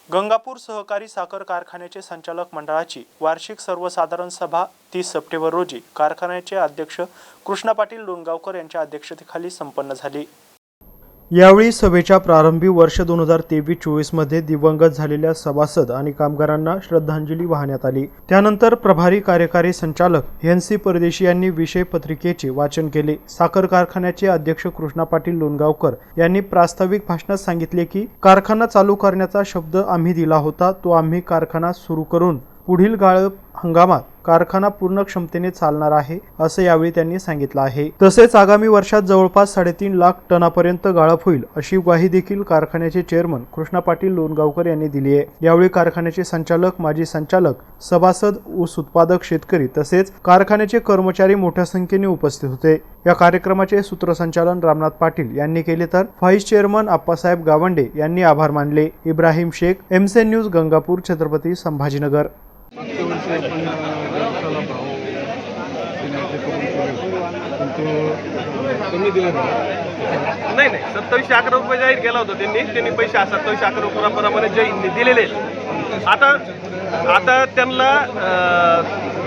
गंगापूर सहकारी साखर कारखान्याचे संचालक मंडळाची वार्षिक सर्वसाधारण सभा 30 सप्टेंबर रोजी कारखान्याचे अध्यक्ष कृष्णा पाटील लोणगावकर यांच्या अध्यक्षतेखाली संपन्न झाली। यावेळी सभेच्या प्रारंभी वर्ष 2023-24 मध्ये दिवंगत झालेल्या सभासद आणि कामगारांना श्रद्धांजली वाहण्यात आली। त्यानंतर प्रभारी कार्यकारी संचालक NC परदेशी यांनी विषय पत्रिकेचे वाचन केले। साखर कारखान्याचे अध्यक्ष कृष्णा पाटील लोणगावकर यांनी प्रास्ताविक भाषणात सांगितले की कारखाना चालू करण्याचा शब्द आम्ही दिला होता, तो आम्ही कारखाना सुरू करून पुढील गाळप हंगामात कारखाना पूर्ण क्षमतेने चालणार आहे असे यावेळी त्यांनी सांगितलं आहे। तसेच आगामी वर्षात जवळपास 3.5 लाख टनापर्यंत गाळप होईल अशी ग्वाही देखील कारखान्याचे चेअरमन कृष्णा पाटील लोणगावकर यांनी दिली आहे। यावेळी कारखान्याचे संचालक, माजी संचालक, सभासद, ऊस उत्पादक शेतकरी तसेच कारखान्याचे कर्मचारी मोठ्या संख्येने उपस्थित होते। या कार्यक्रमाचे सूत्रसंचालन रामनाथ पाटील यांनी केले तर व्हाईस चेअरमन आप्पासाहेब गावंडे यांनी आभार मानले। Ibrahim Shaikh, MCN news, Gangapur, Chhatrapati Sambhajinagar. नाही 2711 रुपये जाहीर केला होता त्यांनी पैसे 2711 रुपयाप्रमाणे जे दिलेले। आता त्यांना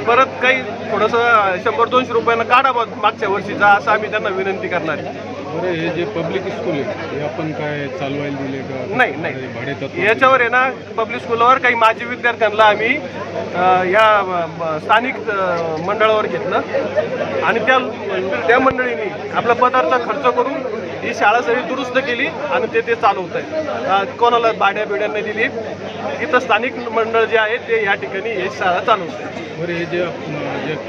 परत काही थोडंसं 100-200 रुपयांना काढा मागच्या वर्षीचा असं आम्ही त्यांना विनंती करणार आहे। बरं, हे जे पब्लिक स्कूल आहे हे आपण काय चालवायला दिले का? नाही याच्यावर आहे ना, पब्लिक स्कूलवर काही माजी विद्यार्थ्यांना आम्ही या स्थानिक मंडळावर घेतलं आणि त्या मंडळींनी आपला पदार्थ खर्च करून ही शाळा सगळी दुरुस्त केली आणि ते चालवत आहे। कोणाला भाड्या-बिड्यांना दिली, इथं स्थानिक मंडळ जे आहे ते या ठिकाणी ही शाळा चालवत आहे। बरं, हे जे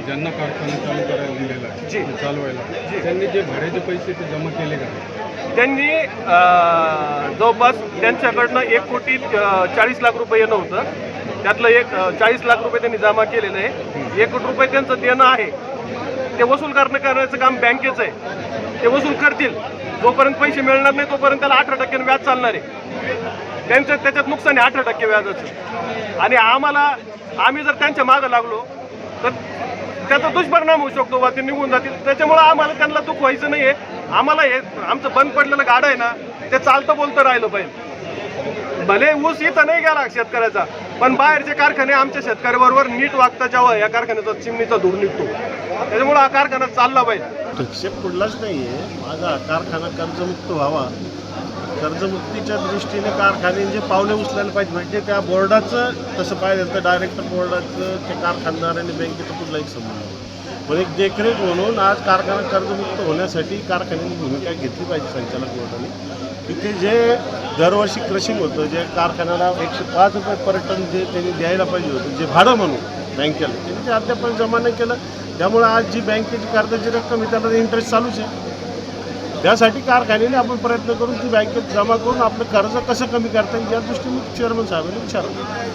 ज्यांना कारखाना चालू करायला दिलेला आहे चालवायला, त्यांनी जे भाड्याचे पैसे ते जमा केले का? त्यांनी जवळपास त्यांच्याकडनं 1,40,00,000 रुपये येणं होतं, त्यातलं 40 लाख रुपये त्यांनी जमा केलेलं आहे। 1 कोटी रुपये त्यांचं देणं आहे, ते वसूल करण्याचं काम बँकेचं आहे, ते वसूल करतील। जोपर्यंत पैसे मिळणार नाही तोपर्यंत त्याला 18% व्याज चालणार आहे। त्याच्यात नुकसान आहे 18% व्याजाचं। आणि आम्ही जर त्यांच्या मागं लागलो तर त्याचा दुष्परिणाम होऊ शकतो, ते निघून जातील। त्याच्यामुळं आम्हाला त्यांना दुःख व्हायचं नाही आहे। आम्हाला हे आमचं बंद पडलेलं गाडं आहे ना, ते चालतं बोलतं राहिलं पाहिजे। भले ऊस इथं नाही गेला शेतकऱ्याचा, पण बाहेरचे कारखाने आमच्या शेतकऱ्याबरोबर नीट वागता जेव्हा या कारखान्याचा चिमणीचा धूर निघतो, त्याच्यामुळं हा कारखाना चालला पाहिजे। क्षेप कुठलाच नाही आहे। माझा कारखाना कर्जमुक्त व्हावा, कर्जमुक्तीच्या दृष्टीने कारखान्याने जे पावले उचलायला पाहिजे, म्हणजे त्या बोर्डाचं तसं पाहिजे तर डायरेक्टर बोर्डाचं ते कारखानदार आणि बँकेचं कुठलाही संबंध नाही। पण एक देखरेख म्हणून आज कारखाना कर्जमुक्त होण्यासाठी कारखान्याने भूमिका घेतली पाहिजे संचालक बोर्डाने। तिथे जे दरवर्षी क्रशिंग होतं, जे कारखान्याला 105 रुपये पर टन जे त्यांनी द्यायला पाहिजे होतं, जे भाडं म्हणून बँकेला, त्यांनी ते अद्याप जमा नाही केलं। त्यामुळे आज जी बँकेची कर्जाची रक्कम आहे त्याला इंटरेस्ट चालूच आहे। त्यासाठी कारखान्याने आपण प्रयत्न करून ती बँकेत जमा करून आपलं कर्ज कसं कमी करता येईल या दृष्टीने चेअरमन साहेबांनी विचारलं।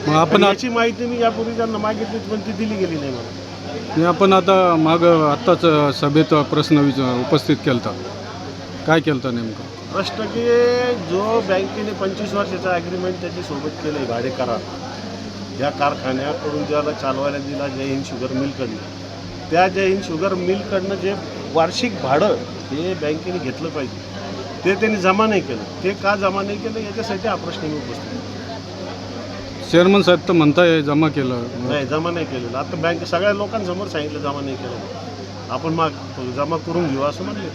मग आपण याची माहिती मी यापूर्वी त्यांना मागितली पण ती दिली गेली नाही मला। आपण आत्ताच सभेत प्रश्न उपस्थित केला, काय केलं नेमकं प्रश्न की जो बँकेने 25 वर्षाचा ॲग्रीमेंट त्याच्यासोबत केलं आहे भाडे करार, या कारखान्याकडून ज्याला चालवायला दिला जय हिंद शुगर मिलकडनं, त्या जय हिंद शुगर मिलकडनं जे वार्षिक भाडं हे बँकेने घेतलं पाहिजे, ते त्यांनी जमा नाही केलं। ते का जमा नाही केलं याच्यासाठी हा प्रश्न मी उपस्थित। चेअरमन साहेब तर म्हणताय जमा केलं, नाही जमा नाही केलेलं। आता बँक सगळ्या लोकांसमोर सांगितलं जमा नाही केलं, आपण जमा करून घेऊ असं म्हणले।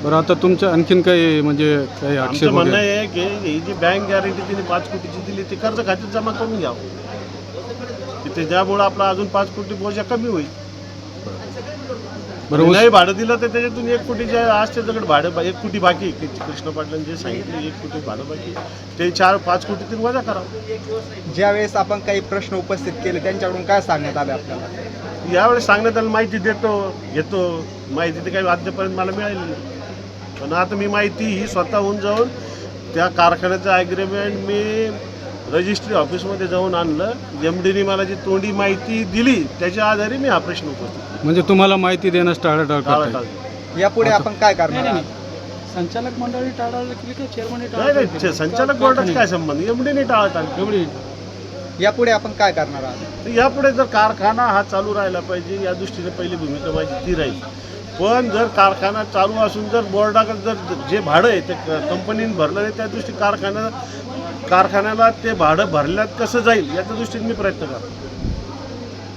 बरं, आता तुमचं आणखीन काही काही आमचं म्हणणं आहे की ही जी बँक गॅरंटी तिने 5 कोटीची दिली ती कर्ज खात्यात जमा करून घ्यावं, तिथे ज्यामुळं आपला अजून 5 कोटी बोजा कमी होईल। बरं, नाही भाडं दिलं तर त्याच्यातून 1 कोटीच्या आज त्याच्याकडे भाडं 1 कोटी बाकी, कृष्ण पाटलांनी जे सांगितले 1 कोटी भाडं बाकी, ते 4-5 कोटीतून वजा करावं। ज्यावेळेस आपण काही प्रश्न उपस्थित केले त्यांच्याकडून काय सांगण्यात आले आपल्याला? यावेळेस सांगण्यात आलं माहिती घेतो माहिती तर काही अद्यापर्यंत मला मिळाली नाही। पण आता मी माहिती ही स्वतःहून जाऊन त्या कारखान्याचं ॲग्रीमेंट मी रजिस्ट्री ऑफिसमध्ये जाऊन आणलं। MDने मला जी तोंडी माहिती दिली त्याच्या आधारे मी हा प्रश्न उपस्थित म्हणजे तुम्हाला माहिती देणं टाळाटाळ यापुढे आपण काय करणार? संचालक मंडळी टाळाटाळ केली का चेअरमन? नाही, संचालक बोर्डाचा काय संबंध, MDने टाळाटाळ। यापुढे आपण काय करणार आहात? यापुढे जर कारखाना हा चालू राहिला पाहिजे या दृष्टीने पहिली भूमिका माझी ती राहील। पण जर कारखाना चालू असून जर बोर्डाकडे जर जे भाडं आहे ते कंपनीने भरलं नाही त्या दृष्टी कारखाना कारखान्याला ते भाडं भरल्यात कसं जाईल याच्या दृष्टीने मी प्रयत्न करतो.